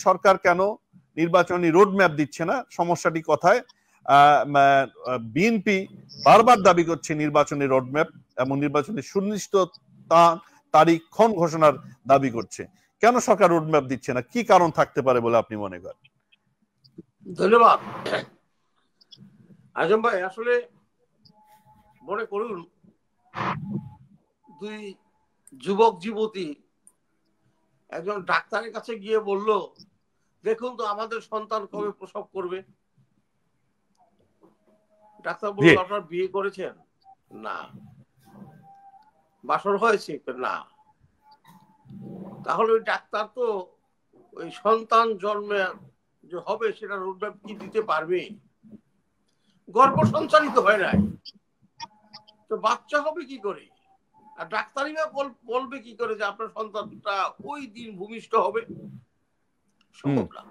সরকার কেন নির্বাচনী রোডম্যাপ দিচ্ছে না, সমস্যাটি কথায় বিএনপি বারবার দাবি করছে নির্বাচনী রোডম্যাপ এবং নির্বাচনী সুনির্দিষ্ট তারিখ ক্ষণ ঘোষণার দাবি করছে। কেন সরকার রোডম্যাপ দিচ্ছে না, কি কারণ থাকতে পারে বলে আপনি মনে করেন? ধন্যবাদ আজম ভাই। আসলে মনে করুন দুই যুবক যুবতী একজন ডাক্তারের কাছে গিয়ে বলল, দেখুন তো আমাদের সন্তান কবে প্রসব করবে। ডাক্তার বলল, আপনার বিয়ে করেছেন? না। বাসর হয়েছে? না। তাহলে ওই ডাক্তার তো ওই সন্তান জন্মে যে হবে সেটা রোডম্যাপ কি দিতে পারবে? গর্ভ সঞ্চালিত হয় নাই তো বাচ্চা হবে কি করে? আর ডাক্তারই বা বলবে কি করে যে আপনার সন্তানটা ওই দিন ভূমিষ্ঠ হবে? সম্ভব না।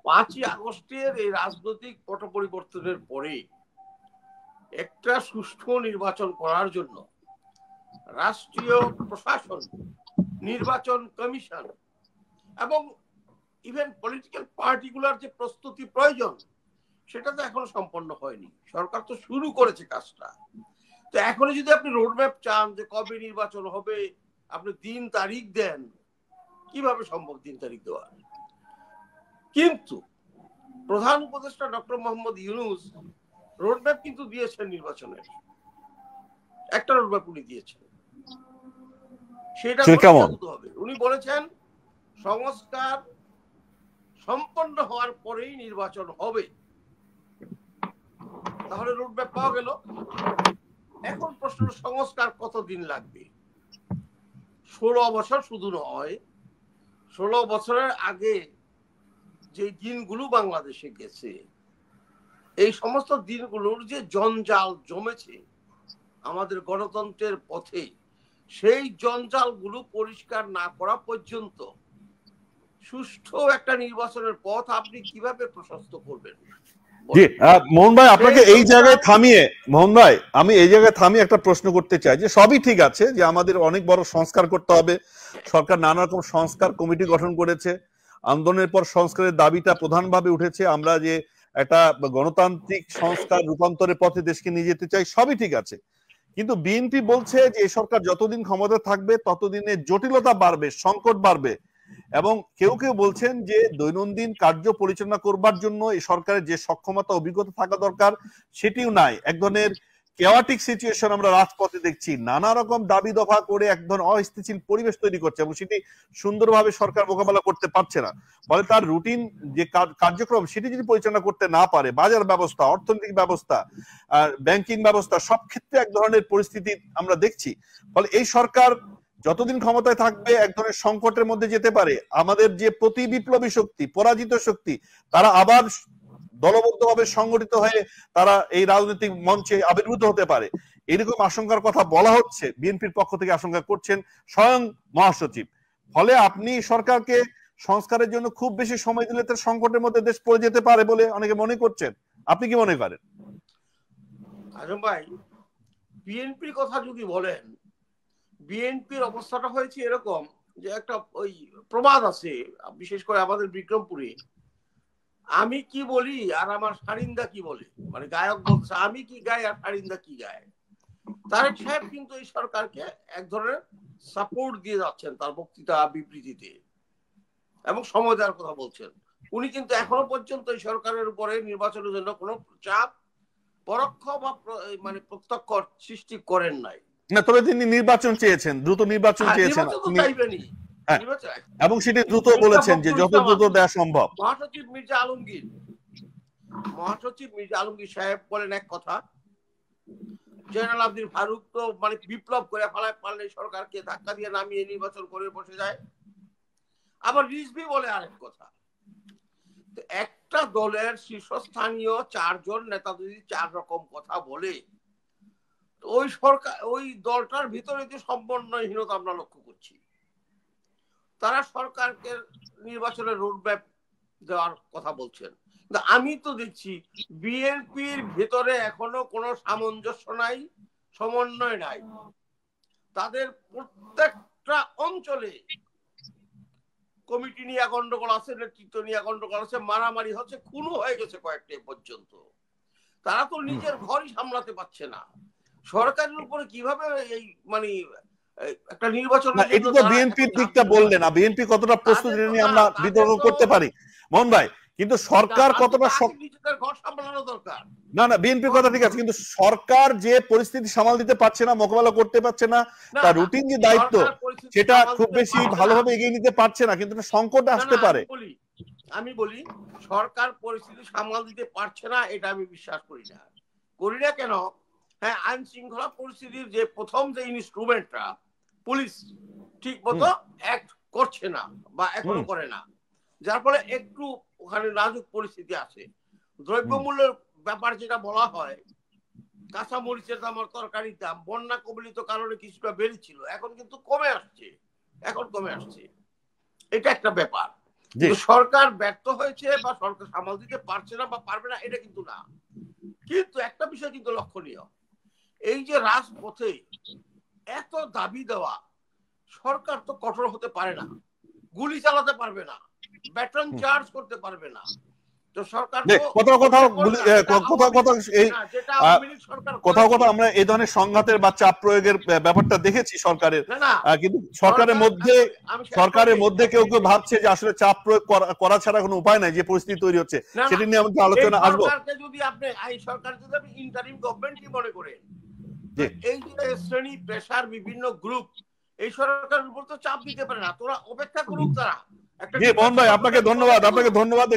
5ই আগস্টের এই রাজনৈতিক পট পরিবর্তনের পরে একটা সুষ্ঠু নির্বাচন করার জন্য রাষ্ট্রীয় প্রশাসন, নির্বাচন কমিশন এবং ইভেন পলিটিক্যাল পার্টিগুলার যে প্রস্তুতি প্রয়োজন সেটা তো এখনো সম্পন্ন হয়নি। সরকার তো শুরু করেছে কাজটা। তো এখনই যদি আপনি রোডম্যাপ চান যে কবে নির্বাচন হবে, আপনি দিন তারিখ দেন, কিভাবে সম্ভব দিন তারিখ দেওয়া? কিন্তু প্রধান উপদেষ্টা ডক্টর মোহাম্মদ ইউনূস রোডম্যাপ কিন্তু দিয়েছেন নির্বাচনের। একটা রোডম্যাপ উনি দিয়েছেন, সেটা হবে। উনি বলেছেন সংস্কার সম্পন্ন হওয়ার পরেই নির্বাচন হবে। তাহলে রোডম্যাপ পাওয়া গেল। এখন প্রশ্ন, সংস্কার কতদিন লাগবে? 16 বছর শুধু নয়, 16 বছরের আগে যে দিনগুলো বাংলাদেশে গেছে, এই সমস্ত দিনগুলোর যে জঞ্জাল জমেছে আমাদের গণতন্ত্রের পথে, সেই জঞ্জালগুলো পরিষ্কার না করা পর্যন্ত সুষ্ঠু একটা নির্বাচনের পথ আপনি কিভাবে প্রশস্ত করবেন? জি মোহন ভাই, আপনাকে এই জায়গায় থামিয়ে, মোহন ভাই আমি এই জায়গায় থামিয়ে একটা প্রশ্ন করতে চাই যে সবই ঠিক আছে যে আমাদের অনেক বড় সংস্কার করতে হবে, সরকার নানা রকম সংস্কার কমিটি গঠন করেছে, আন্দোলনের পর সংস্কারের দাবিটা প্রধানভাবে উঠেছে, আমরা যে একটা গণতান্ত্রিক সংস্কার রূপান্তরের পথে দেশকে নিয়ে যেতে চাই, সবই ঠিক আছে। কিন্তু বিএনপি বলছে যে এই সরকার যতদিন ক্ষমতা থাকবে ততদিনে জটিলতা বাড়বে, সংকট বাড়বে, এবং কেউ কেউ বলছেন যে দৈনন্দিন কার্য পরিচালনা করবার জন্য এই সরকারের যে সক্ষমতা অভিজ্ঞতা থাকা দরকার সেটিও নাই। এক ধরনের কেওয়াটিক সিচুয়েশন আমরা রাজপথে দেখছি, নানা রকম দাবি দফা করে এক ধরনের অস্থিতিশীল পরিবেশ তৈরি করছে এবং সেটি সুন্দরভাবে সরকার মোকাবেলা করতে পারছে না। ফলে তার রুটিন যে কার্যক্রম সেটি যদি পরিচালনা করতে না পারে, বাজার ব্যবস্থা, অর্থনৈতিক ব্যবস্থা, ব্যাংকিং ব্যবস্থা, সব ক্ষেত্রে এক ধরনের পরিস্থিতি আমরা দেখছি। ফলে এই সরকার যতদিন ক্ষমতায় থাকবে এক ধরনের সংকটের মধ্যে যেতে পারে। আমাদের যে প্রতি বিপ্লবী শক্তি, পরাজিত শক্তি, তারা আবার দলবদ্ধভাবে সংগঠিত হয়ে তারা এই রাজনৈতিক মঞ্চে আবির্ভূত হতে পারে, এরকম আশঙ্কার কথা বলা হচ্ছে, বিএনপির পক্ষ থেকে আশঙ্কা করছেন স্বয়ং মহাসচিব। ফলে আপনি সরকারকে সংস্কারের জন্য খুব বেশি সময় দিলে তার সংকটের মধ্যে দেশ পড়ে যেতে পারে বলে অনেকে মনে করছেন। আপনি কি মনে করেন? আজম ভাই, বিএনপির কথা যদি বলেন, বিএনপির অবস্থাটা হয়েছে এরকম যে একটা ওই প্রবাদ আছে, বিশেষ করে আমাদের বিক্রমপুরে, আমি কি বলি আর আমার সারিন্দা কি বলে। মানে গায়ক বলছে আমি কি গাই আর সারিন্দা কি গায়। তারেক সাহেব কিন্তু এই সরকারকে এক ধরনের সাপোর্ট দিয়ে যাচ্ছেন তার বক্তৃতা বিবৃতিতে এবং সময় দেওয়ার কথা বলছেন। উনি কিন্তু এখনো পর্যন্ত এই সরকারের উপরে নির্বাচনের জন্য কোনো চাপ পরোক্ষ বা মানে প্রত্যক্ষ সৃষ্টি করেন নাই। না, তবে তিনি নির্বাচন চেয়েছেন, দ্রুত নির্বাচন চেয়েছেন এবং সেটি দ্রুত বলেছেন যে যত দ্রুত দেওয়া সম্ভব। মহাসচিব মির্জা আলমগীর সাহেব বলেন এক কথা, জয়নাল আবদিন ফারুক তো মানে বিপ্লব করে ফেলায় পারলে সরকারকে ধাক্কা দিয়ে নামিয়ে নির্বাচন করে বসে যায়। আবার রিজভি বলে আরেক কথা। একটা দলের শীর্ষস্থানীয় 4 জন নেতা যদি 4 রকম কথা বলে, ওই সরকার, ওই দলটার ভিতরে যে সমন্বয়হীনতা আমরা লক্ষ্য করছি। তারা সরকারকে নির্বাচনের রোডম্যাপ দেওয়ার কথা বলছেন, কিন্তু আমি তো দেখছি বিএনপির ভিতরে এখনো কোনো সামঞ্জস্য নাই, সমন্বয় নাই। তাদের প্রত্যেকটা অঞ্চলে কমিটি নিয়ে গন্ডগোল আছে, নেতৃত্ব নিয়ে গন্ডগোল আছে, মারামারি হচ্ছে, খুনও হয়ে গেছে কয়েকটা পর্যন্ত। তারা তো নিজের ঘরই সামলাতে পারছে না, সরকারের উপরে কিভাবে এই মানে একটা নির্বাচনের এটা তো বিএনপির দিকটা বললেন না, বিএনপি কতটা প্রস্তুতি নিয়ে আমরা বিতর্ক করতে পারি মোহন ভাই, কিন্তু সরকার কতটা নিজেদের ঘর সামলানো দরকার। না না, বিএনপির কথা ঠিক আছে, কিন্তু সরকার যে পরিস্থিতি সামাল দিতে পারছে না, মোকাবেলা করতে পারছে না, তার রুটিন যে দায়িত্ব সেটা খুব বেশি ভালোভাবে এগিয়ে নিতে পারছে না, কিন্তু সংকট আসতে পারে। আমি বলি সরকার পরিস্থিতি সামাল দিতে পারছে না, এটা আমি বিশ্বাস করি না। করি না কেন? হ্যাঁ, আইন শৃঙ্খলা পরিস্থিতির যে প্রথম যে ইনস্ট্রুমেন্টটা পুলিশ ঠিক মতো অ্যাক্ট করছে না বা এখনো করে না, যার ফলে একটু ওখানে নাজুক পরিস্থিতি আছে। দ্রব্যমূল্যের ব্যাপার যেটা বলা হয়, কাঁচা মরিচের দাম আর তরকারির দাম বন্যা কবলিত কারণে কিছুটা বেড়েছিল, এখন কিন্তু কমে আসছে, এটা একটা ব্যাপার। সরকার ব্যর্থ হয়েছে বা সরকার সামাল দিতে পারছে না বা পারবে না এটা কিন্তু না। কিন্তু একটা বিষয় কিন্তু লক্ষণীয়, এই যে রাজপথে এত দাবি দেওয়া, সরকার তো কঠোর হতে পারে না, গুলি চালাতে পারবে না, বেতন চার্জ করতে পারবে না। তো সরকার কোথাও আমরা এই ধরনের সংঘাতের বা চাপ প্রয়োগের ব্যাপারটা দেখেছি সরকারের, কিন্তু সরকারের মধ্যে কেউ কেউ ভাবছে যে আসলে চাপ প্রয়োগ করা ছাড়া কোনো উপায় নাই, যে পরিস্থিতি তৈরি হচ্ছে সেটা নিয়ে আমাদের আলোচনা আসবো। যদি আপনি এই সরকার যদি আপনি ইন্টারিম গভর্নমেন্ট কি মনে করেন, এই যে শ্রেণী পেশার বিভিন্ন গ্রুপ এই সরকারের উপর তো চাপ দিতে পারে না, তোরা অপেক্ষা করুক তারা। মোহন ভাই আপনাকে ধন্যবাদ।